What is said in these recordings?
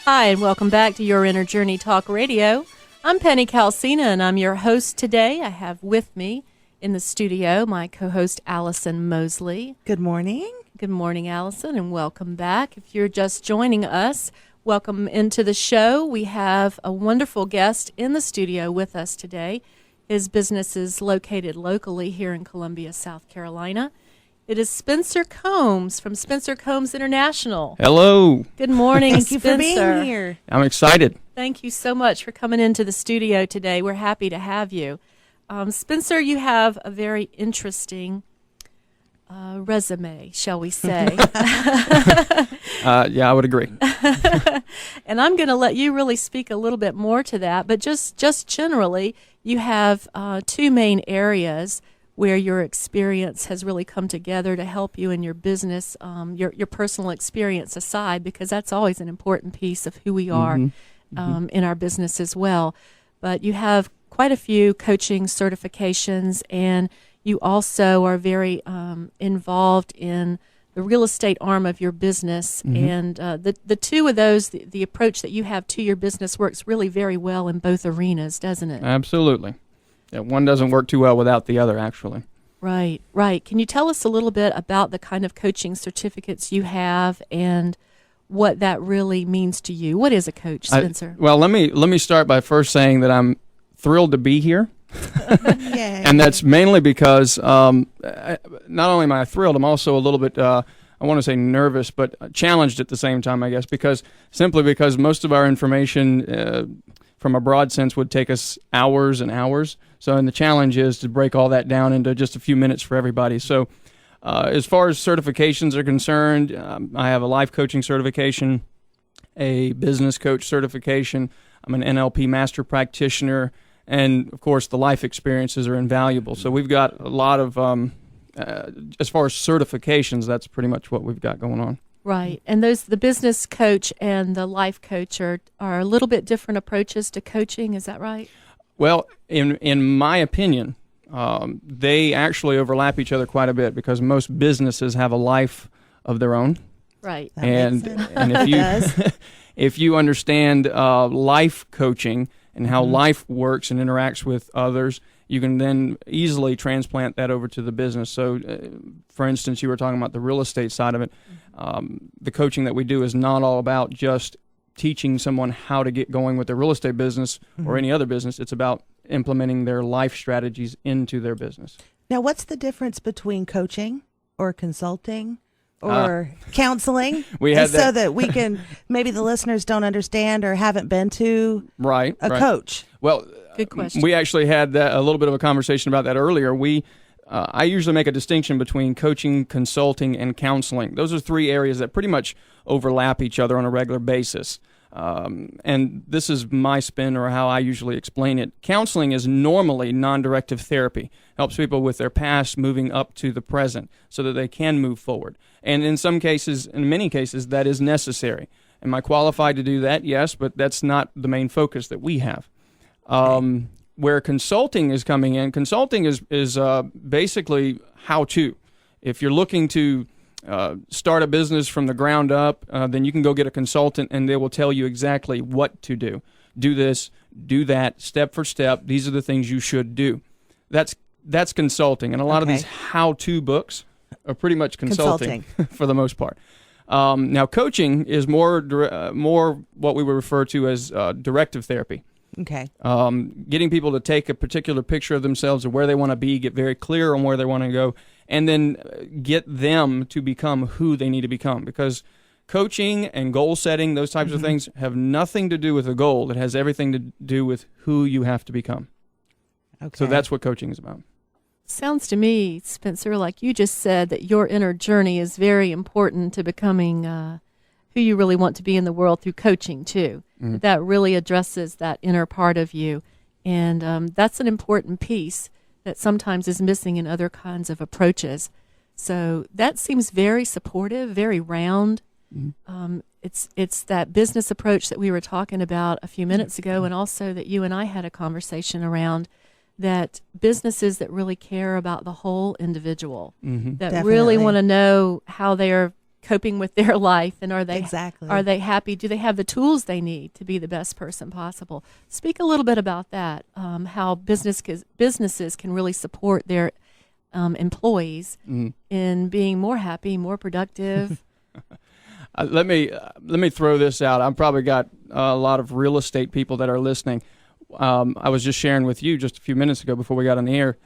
Hi, and welcome back to Your Inner Journey Talk Radio. I'm Penny Calcina, and I'm your host today. I have with me in the studio my co-host Allison Mosley. Good morning. Good morning, Allison, and welcome back. If you're just joining us, welcome into the show. We have a wonderful guest in the studio with us today. His business is located locally here in Columbia, South Carolina. It is Spencer Combs from Spencer Combs International. Hello. Good morning, Thank you Spencer. for being here. I'm excited. Thank you so much for coming into the studio today. We're happy to have you. Spencer, you have a very interesting resume, shall we say. Yeah, I would agree. And I'm going to let you really speak a little bit more to that. But just generally, you have two main areas where your experience has really come together to help you in your business, your personal experience aside, because that's always an important piece of who we are in our business as well. But you have quite a few coaching certifications, and you also are very involved in the real estate arm of your business. And the two of those, the approach that you have to your business works really very well in both arenas, doesn't it? Absolutely. Yeah, one doesn't work too well without the other, actually. Right, right. Can you tell us a little bit about the kind of coaching certificates you have and what that really means to you? What is a coach, Spencer? Well, let me start by first saying that I'm thrilled to be here. And that's mainly because not only am I thrilled, I'm also a little bit, I want to say nervous, but challenged at the same time, I guess, because most of our information from a broad sense would take us hours and hours. So, and the challenge is to break all that down into just a few minutes for everybody. So, as far as certifications are concerned, I have a life coaching certification, a business coach certification. I'm an NLP master practitioner, and of course, the life experiences are invaluable. So, we've got a lot of, as far as certifications, that's pretty much what we've got going on. Right. And the business coach and the life coach are a little bit different approaches to coaching. Is that right? Well, in my opinion, they actually overlap each other quite a bit because most businesses have a life of their own. Right. And if you if you understand life coaching and how life works and interacts with others, you can then easily transplant that over to the business. So, for instance, you were talking about the real estate side of it. The coaching that we do is not all about just teaching someone how to get going with their real estate business or any other business. It's about implementing their life strategies into their business. Now, what's the difference between coaching or consulting or counseling? We had so that we can, maybe the listeners don't understand or haven't been to a coach. Well, good question. We actually had a little bit of a conversation about that earlier. I usually make a distinction between coaching, consulting, and counseling. Those are three areas that pretty much overlap each other on a regular basis. And this is my spin or how I usually explain it. Counseling is normally non-directive therapy. Helps people with their past moving up to the present so that they can move forward. And in many cases, that is necessary. Am I qualified to do that? Yes, but that's not the main focus that we have. Where consulting is coming in, consulting is basically how-to. If you're looking to start a business from the ground up, then you can go get a consultant and they will tell you exactly what to do. Do this, do that, step for step. These are the things you should do. That's consulting. And a lot of these how-to books are pretty much consulting. For the most part. Now, coaching is more what we would refer to as directive therapy. Okay. Getting people to take a particular picture of themselves or where they want to be, get very clear on where they want to go, and then get them to become who they need to become. Because coaching and goal setting, those types of things, have nothing to do with a goal. It has everything to do with who you have to become. Okay. So that's what coaching is about. Sounds to me, Spencer, like you just said that your inner journey is very important to becoming who you really want to be in the world through coaching, too. That really addresses that inner part of you. And that's an important piece that sometimes is missing in other kinds of approaches. So that seems very supportive, very round. It's that business approach that we were talking about a few minutes ago, and also that you and I had a conversation around, that businesses that really care about the whole individual, that Definitely. really want to know how they're coping with their life, and are they Exactly. are they happy? Do they have the tools they need to be the best person possible? Speak a little bit about that. How businesses can really support their employees in being more happy, more productive. Let me throw this out. I've probably got a lot of real estate people that are listening. I was just sharing with you just a few minutes ago before we got on the air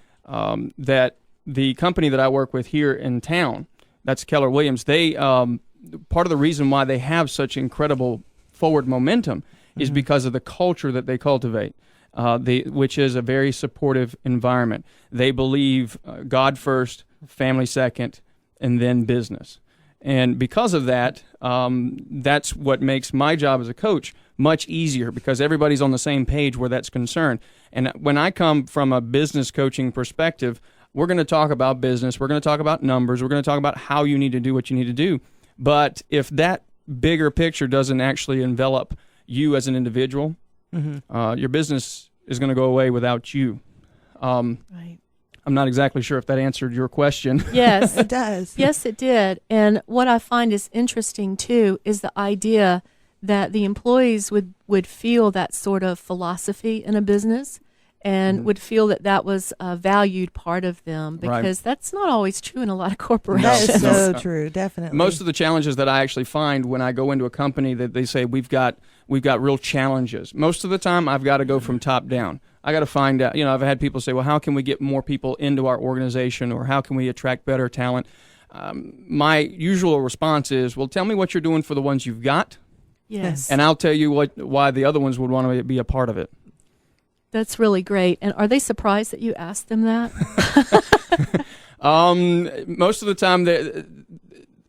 that the company that I work with here in town, that's Keller Williams, they part of the reason why they have such incredible forward momentum is because of the culture that they cultivate, which is a very supportive environment. They believe God first, family second, and then business. And because of that, that's what makes my job as a coach much easier, because everybody's on the same page where that's concerned. And when I come from a business coaching perspective, we're going to talk about business, we're going to talk about numbers, we're going to talk about how you need to do what you need to do. But if that bigger picture doesn't actually envelop you as an individual, your business is going to go away without you. Right. I'm not exactly sure if that answered your question. Yes, It does. Yes, it did. And what I find is interesting, too, is the idea that the employees would feel that sort of philosophy in a business and would feel that that was a valued part of them, because that's not always true in a lot of corporations. That is so true, definitely. Most of the challenges that I actually find when I go into a company that they say we've got real challenges, most of the time I've got to go from top down. I got to find out, I've had people say, well, how can we get more people into our organization, or how can we attract better talent? My usual response is, well, tell me what you're doing for the ones you've got, Yes. and I'll tell you why the other ones would want to be a part of it. That's really great. And are they surprised that you asked them that? Most of the time,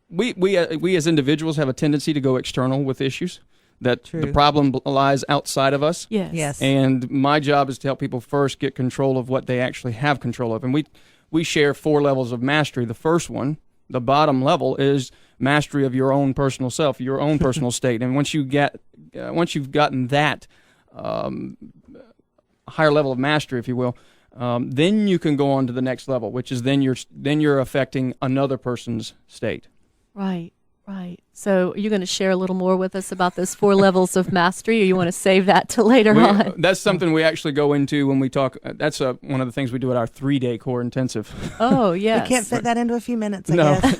we as individuals have a tendency to go external with issues, that True. the problem lies outside of us. Yes. Yes. And my job is to help people first get control of what they actually have control of. And we share 4 levels of mastery. The first one, the bottom level, is mastery of your own personal self, your own personal state. And once you've gotten that higher level of mastery, if you will, then you can go on to the next level, which is then you're affecting another person's state. Right. Right. So are you going to share a little more with us about those 4 levels of mastery, or you want to save that till later on? That's something we actually go into when we talk. That's one of the things we do at our 3-day core intensive. Oh, yes. We can't fit that into a few minutes, I No, guess.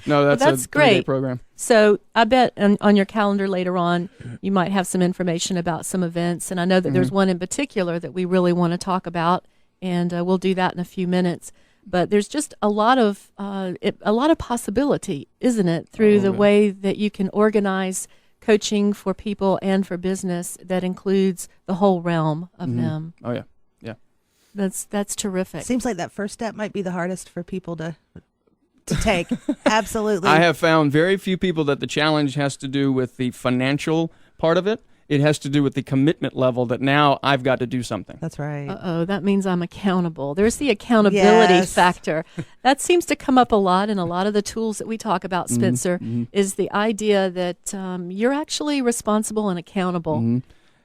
no, that's that's a 3-day great. program. So I bet on your calendar later on, you might have some information about some events. And I know that there's one in particular that we really want to talk about, and we'll do that in a few minutes. But there's just a lot of possibility, isn't it, through the way that you can organize coaching for people and for business that includes the whole realm of them. Oh yeah, yeah. That's terrific. Seems like that first step might be the hardest for people to take. Absolutely. I have found very few people that the challenge has to do with the financial part of it. It has to do with the commitment level that now I've got to do something. That's right. Uh-oh, that means I'm accountable. There's the accountability Yes. factor. That seems to come up a lot in a lot of the tools that we talk about, Spencer, is the idea that you're actually responsible and accountable. And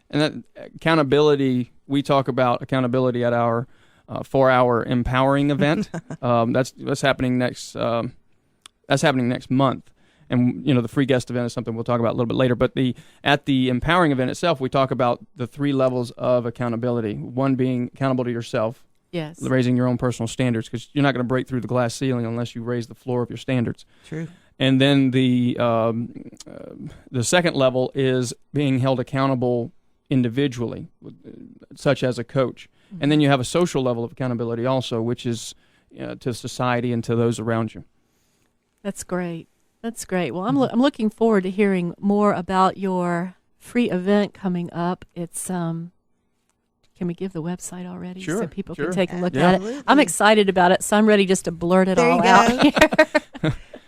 that accountability, we talk about accountability at our 4-hour empowering event. That's happening next. That's happening next month. And the free guest event is something we'll talk about a little bit later. But at the empowering event itself, we talk about the 3 levels of accountability. One being accountable to yourself, Yes. raising your own personal standards, because you're not going to break through the glass ceiling unless you raise the floor of your standards. True. And then the second level is being held accountable individually, such as a coach. And then you have a social level of accountability also, which is to society and to those around you. That's great. That's great. Well, I'm looking forward to hearing more about your free event coming up. It's can we give the website already so Sure, people sure. can take a look Yeah. at it? I'm excited about it, so I'm ready just to blurt it There all you out go. here.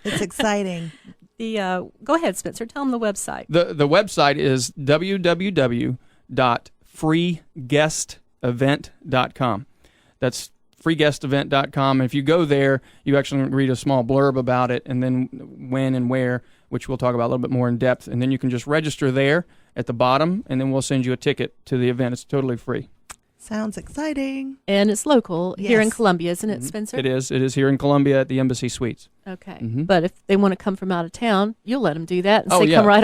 It's exciting. Go ahead, Spencer. Tell them the website. The website is www.freeguestevent.com. That's freeguestevent.com. And if you go there, you actually read a small blurb about it, and then when and where, which we'll talk about a little bit more in depth. And then you can just register there at the bottom, and then we'll send you a ticket to the event. It's totally free. Sounds exciting. And it's local here in Yes. Columbia, isn't it, Spencer? It is. It is here in Columbia at the Embassy Suites. Okay. Mhm. But if they want to come from out of town, you'll let them do that and Oh, say, yeah. come right